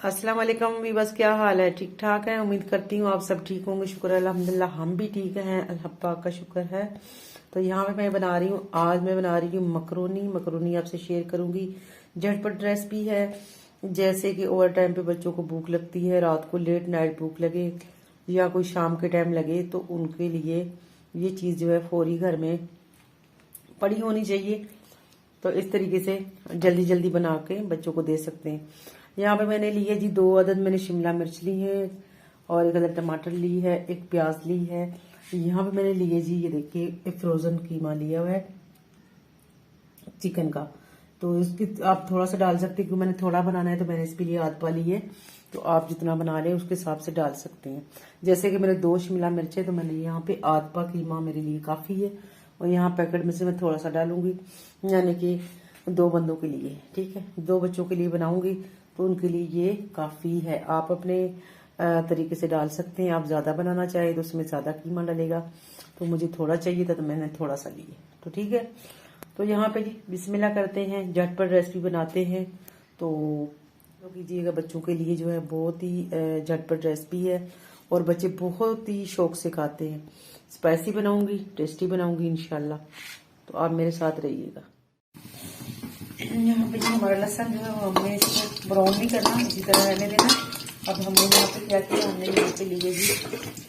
अस्सलाम वालेकुम वीबस, क्या हाल है? ठीक ठाक है। उम्मीद करती हूँ आप सब ठीक होंगे। शुक्र है अल्हम्दुलिल्लाह, हम भी ठीक हैं। अल्लाह पाक का शुक्र है। तो यहाँ पे मैं बना रही हूँ, आज मैं बना रही हूँ मकरोनी। मकरोनी आपसे शेयर करूंगी। झटपट रेसिपी है। जैसे कि ओवर टाइम पे बच्चों को भूख लगती है, रात को लेट नाइट भूख लगे या कोई शाम के टाइम लगे, तो उनके लिए ये चीज़ जो है फौरी घर में पड़ी होनी चाहिए। तो इस तरीके से जल्दी जल्दी बना के बच्चों को दे सकते हैं। यहाँ पे मैंने ली है जी 2 अदद मैंने शिमला मिर्च ली है, और 1 अदद टमाटर ली है, 1 प्याज ली है। यहाँ पे मैंने लिए जी, ये देखिए, एक फ्रोजन कीमा लिया हुआ है चिकन का। तो इसकी आप थोड़ा सा डाल सकते हैं, क्योंकि मैंने थोड़ा बनाना है तो मैंने इसके लिए आध पा ली है। तो आप जितना बना रहे हैं उसके हिसाब से डाल सकते हैं। जैसे कि मेरे 2 शिमला मिर्च है, तो मैंने यहाँ पे आध पा कीमा मेरे लिए काफ़ी है। और यहाँ पैकेट में से मैं थोड़ा सा डालूंगी, यानी कि 2 बंदों के लिए। ठीक है, 2 बच्चों के लिए बनाऊंगी तो उनके लिए ये काफ़ी है। आप अपने तरीके से डाल सकते हैं। आप ज़्यादा बनाना चाहे तो उसमें ज़्यादा कीमा डलेगा। तो मुझे थोड़ा चाहिए था तो मैंने थोड़ा सा लिया। तो ठीक है, तो यहाँ पे जी बिस्मिल्लाह करते हैं, झटपट रेसिपी बनाते हैं। तो कीजिएगा, बच्चों के लिए जो है बहुत ही झटपट रेसिपी है और बच्चे बहुत ही शौक से खाते हैं। स्पाइसी बनाऊंगी, टेस्टी बनाऊंगी इंशाल्लाह। तो आप मेरे साथ रहिएगा। यहाँ पे जो हमारा लहसुन जो है वो हमने इसको ब्राउन नहीं करना, इसी तरह रहने देना। अब हमने यहाँ पे क्या किया, हमने यहाँ पे लिए जी,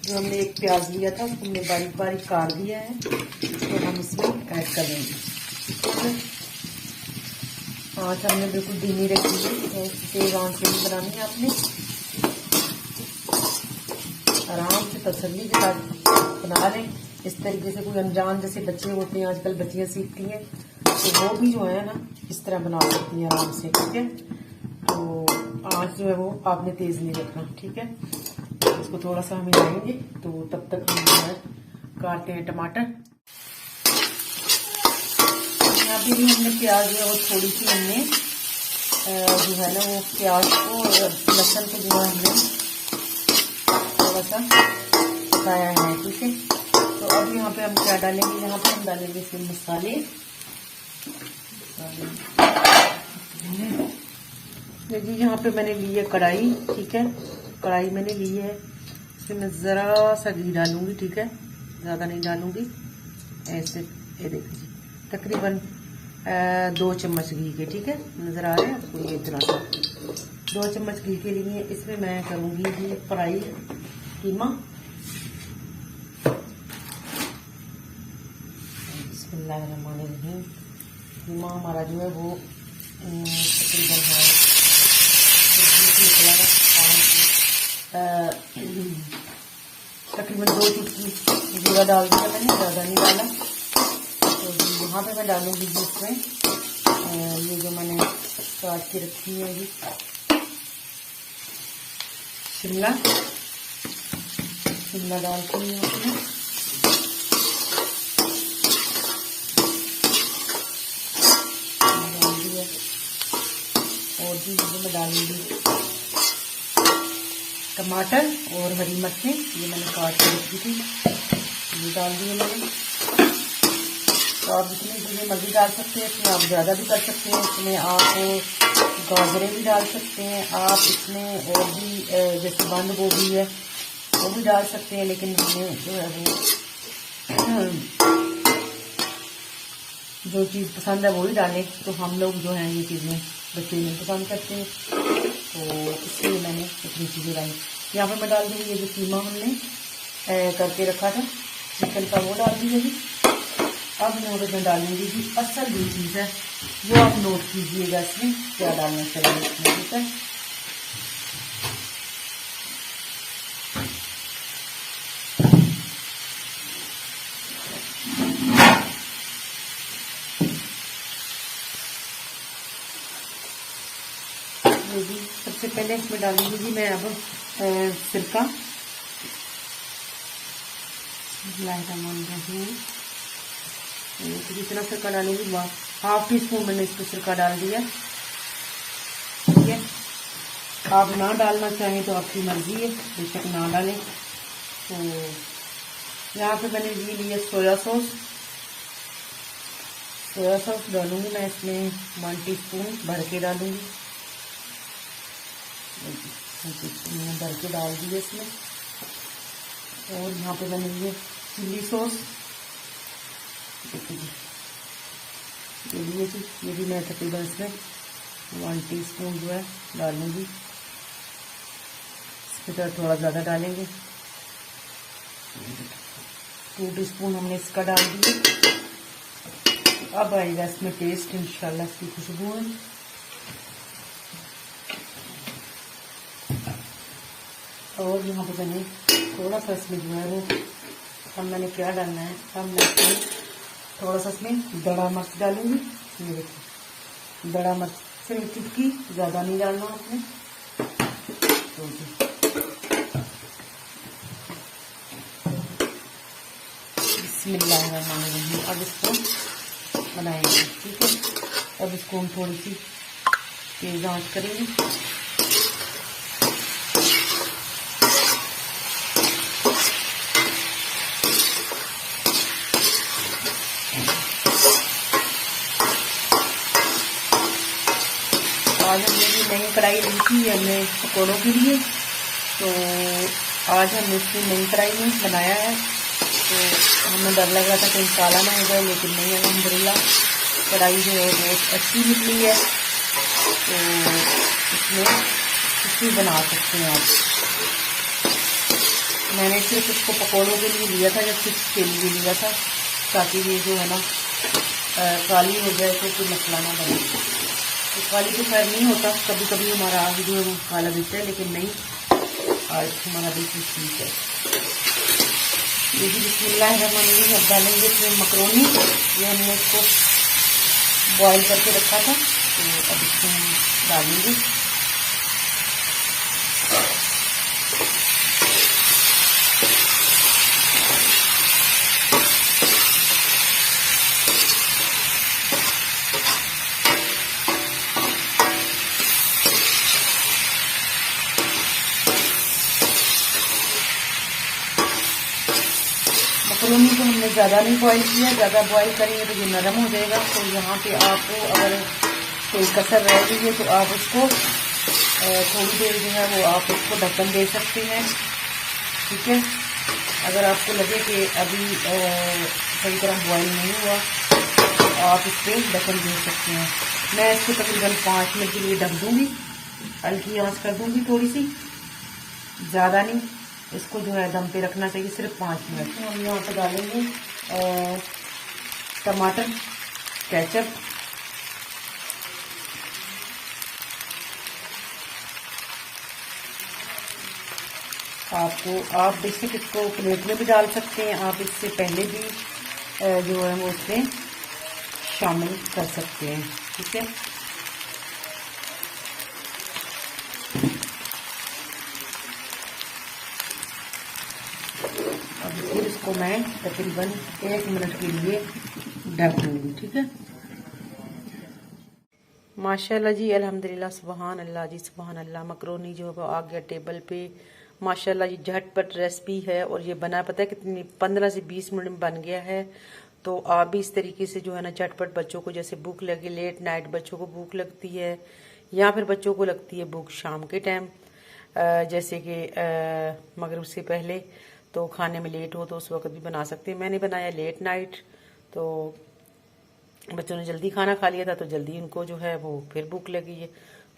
जो हमने 1 प्याज लिया था उसको हमने बारीक बारीक काट दिया है। तो हम इसमें ऐड कर देंगे। आँच हमने बिल्कुल धीमी रखी है, तेज आँच से नहीं बनानी है आपने। आराम से तसल्ली के साथ बना लें। इस तरीके से कोई अनजान जैसे बच्चे होते हैं, आजकल बच्चियां सीखती हैं, तो वो भी जो है ना इस तरह बना सकती हैं आराम से। ठीक है, तो आँच जो है वो आपने तेज नहीं रखना। ठीक है, इसको थोड़ा सा हम हिलाएंगे। तो तब तक हम जो है काटते हैं टमाटर। यहाँ पे भी हमने प्याज जो है वो थोड़ी सी हमने जो है ना वो प्याज को और लहसुन को जो है हमने थोड़ा सा पकाया है। ठीक है, तो अब यहाँ पे हम क्या डालेंगे, यहाँ पे हम डालेंगे इसमें मसाले। जी यहाँ पे मैंने ली है कढ़ाई। ठीक है, कढ़ाई मैंने ली है, इसमें मैं ज़रा सा घी डालूंगी। ठीक है, ज़्यादा नहीं डालूंगी। ऐसे ये देखिए जी, तकरीबन 2 चम्मच घी के। ठीक है, नज़र आ रहे हैं आपको ये इतना सा 2 चम्मच घी के लिए। इसमें मैं करूँगी जी फ्राई कीमा। बिस्मिल्लाहिर्रहमानिर्रहीम। कीमा हमारा जो है वो तकरीबन है तकरीबन 2 चुटकी जीरा डाल दिया मैंने, ज़्यादा नहीं डाला। तो यहाँ पे मैं डालूंगी जी इसमें ये जो मैंने काट के रखी है जी शिमला डालती हूँ यहाँ पे। डाल दिया, और जी मैं डालूंगी टमाटर और हरी मिर्चें, ये मैंने काट के रखी थी, ये डाल दिए मैंने। तो आप इसमें जितनी मर्जी डाल सकते हैं, इसमें आप ज़्यादा भी कर सकते हैं। इसमें आप गाजरें भी डाल सकते हैं, आप इसमें और भी जैसे बंद गोभी है वो भी डाल सकते हैं। लेकिन हमें जो है वो जो चीज़ पसंद है वो ही डालें। तो हम लोग जो है ये चीज़ें बच्चे नहीं पसंद करते हैं, तो इसलिए मैंने इतनी चीज़ें डाली। यहाँ पर मैं डाल दूँगी ये जो कीमा हमने करके रखा था चिकन का, वो डाल दीजिए जी। अब मैं डालूंगी जी असल जो चीज़ है वो आप नोट कीजिएगा, इसमें क्या डालना चाहिए इसमें। ठीक है, ये जी सबसे पहले इसमें डालूंगी जी मैं अब सिरका। तो जितना सिरका डालूंगी 1/2 टीस्पून मैंने इसको सिरका डाल दिया। ठीक है, आप ना डालना चाहें तो आपकी मर्जी है, बेशक ना डालें। तो यहाँ पे मैंने ये लिया सोया सॉस डालूंगी मैं इसमें 1 टीस्पून भर के डालूंगी। मैंने भर के डाल दिए इसमें। और यहाँ पे बनेंगे चिल्ली सॉस, देखिए जी ये लिए जी, ये भी मैं तकरीबन इसमें 1 टीस्पून जो है डालूंगी, इसके तरह थोड़ा ज़्यादा डालेंगे, 2 टीस्पून हमने इसका डाल दिया। अब आएगा इसमें टेस्ट इंशाल्लाह, इसकी खुशबू है। और यहाँ पे मैंने थोड़ा सा इसमें जो है वो, अब मैंने क्या डालना है, अब मैं इसमें थोड़ा सा इसमें दड़ा मिर्च डालूंगी। ये देखिए दड़ा मिर्च से चुटकी, ज़्यादा नहीं डालना आपने। तो बिस्मिल्लाहिर्रहमानिर्रहीम, अब इसको बनाएंगे, ठीक है। अब इसको हम थोड़ी सी तेज आंच करेंगे। आज हमने भी नई कढ़ाई ली थी हमने पकौड़ों के लिए, तो आज हमने इसकी नई कढ़ाई में बनाया है। तो हमें डर लग रहा था कहीं काला ना हो जाए, लेकिन नहीं, अल्हम्दुलिल्लाह कढ़ाई जो है बहुत अच्छी निकली है। तो इसमें कुछ भी बना सकते हैं आप। मैंने सिर्फ इसको पकौड़ों के लिए लिया था, या चिप्स के लिए लिया था, ताकि ये जो है ना काली हो जाए तो कोई मसला ना बने। तो काली तो खैर नहीं होता, कभी कभी हमारा आग जो है वो काला दिखता है, लेकिन नहीं, आज हमारा बिल्कुल ठीक है। ये भी बिस्मिल्लाहिर्रहमानिर्रहीम। अब डालेंगे इसमें मकरोनी, ये हमने इसको बॉईल करके रखा था, तो अब इसको हम डालेंगे। मकरोनी को हमने ज़्यादा नहीं बॉईल किया, ज़्यादा बॉईल करेंगे तो ये नरम हो जाएगा। तो यहाँ पे आपको अगर कोई कसर रह गई है तो आप उसको थोड़ी देर जो है वो आप उसको ढक्कन दे सकते हैं, ठीक है। अगर आपको लगे कि अभी सही तरह बॉईल नहीं हुआ तो आप इस पर ढक्कन दे सकते हैं। मैं इसको तकरीबन 5 मिनट के लिए ढक दूँगी, हल्की आंच कर दूँगी थोड़ी सी, ज़्यादा नहीं। इसको जो है दम पे रखना चाहिए सिर्फ 5 मिनट। हम यहाँ पे डालेंगे टमाटर केचप, आप बेसिक इसको प्लेट में भी डाल सकते हैं, आप इससे पहले भी जो है वो उसमें शामिल कर सकते हैं, ठीक है। अब फिर इसको मैं तकरीबन 1 मिनट के लिए ढक दूँगी, ठीक है। माशाल्लाह जी, अल्हम्दुलिल्लाह, सुबहान अल्लाह जी, सुबहान अल्लाह। मकरोनी जो है वो आ गया टेबल पे, माशाल्लाह जी। झटपट रेसिपी है और ये बना पता है कितनी, 15 से 20 मिनट में बन गया है। तो आप भी इस तरीके से जो है ना झटपट, बच्चों को जैसे भूख लगे, लेट नाइट बच्चों को भूख लगती है, या फिर बच्चों को लगती है भूख शाम के टाइम, जैसे कि मगरिब से पहले, तो खाने में लेट हो तो उस वक्त भी बना सकते हैं। मैंने बनाया लेट नाइट, तो बच्चों ने जल्दी खाना खा लिया था, तो जल्दी उनको जो है वो फिर भूख लगी है।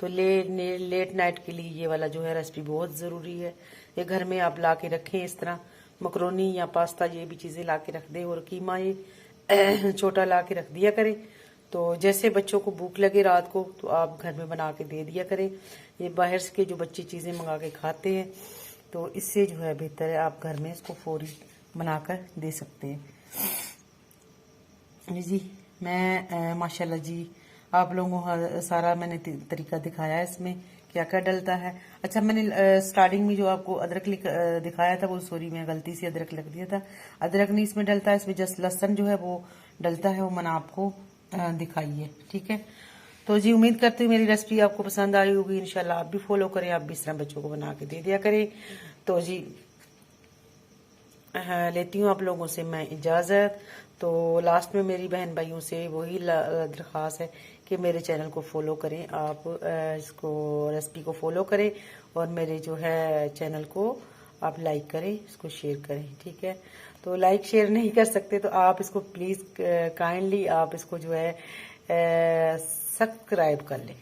तो लेट नाइट के लिए ये वाला जो है रेसिपी बहुत ज़रूरी है। ये घर में आप ला के रखें, इस तरह मकरोनी या पास्ता, ये भी चीज़ें ला के रख दें, और कीमा ये छोटा ला के रख दिया करें। तो जैसे बच्चों को भूख लगे रात को, तो आप घर में बना के दे दिया करें। ये बाहर के जो बच्चे चीज़ें मंगा के खाते हैं, तो इससे जो है बेहतर है आप घर में इसको फौरी बनाकर दे सकते हैं। जी मैं माशाल्लाह जी आप लोगों को सारा मैंने तरीका दिखाया है इसमें क्या क्या डलता है। अच्छा, मैंने स्टार्टिंग में जो आपको अदरक दिखाया था, वो सॉरी मैं गलती से अदरक लिख दिया था। अदरक नहीं इसमें डलता है, इसमें जस्ट लहसुन जो है वो डलता है, वो मैंने आपको दिखाई है, ठीक है। तो जी उम्मीद करती हूँ मेरी रेसिपी आपको पसंद आई होगी। इंशाल्लाह आप भी फॉलो करें, आप भी इस तरह बच्चों को बना के दे दिया करें। तो जी लेती हूँ आप लोगों से मैं इजाज़त। तो लास्ट में मेरी बहन भाइयों से वही दरख्वास्त है कि मेरे चैनल को फॉलो करें, आप इसको रेसिपी को फॉलो करें और मेरे जो है चैनल को आप लाइक करें, इसको शेयर करें, ठीक है। तो लाइक शेयर नहीं कर सकते तो आप इसको प्लीज़ काइंडली आप इसको जो है सब्सक्राइब कर लें।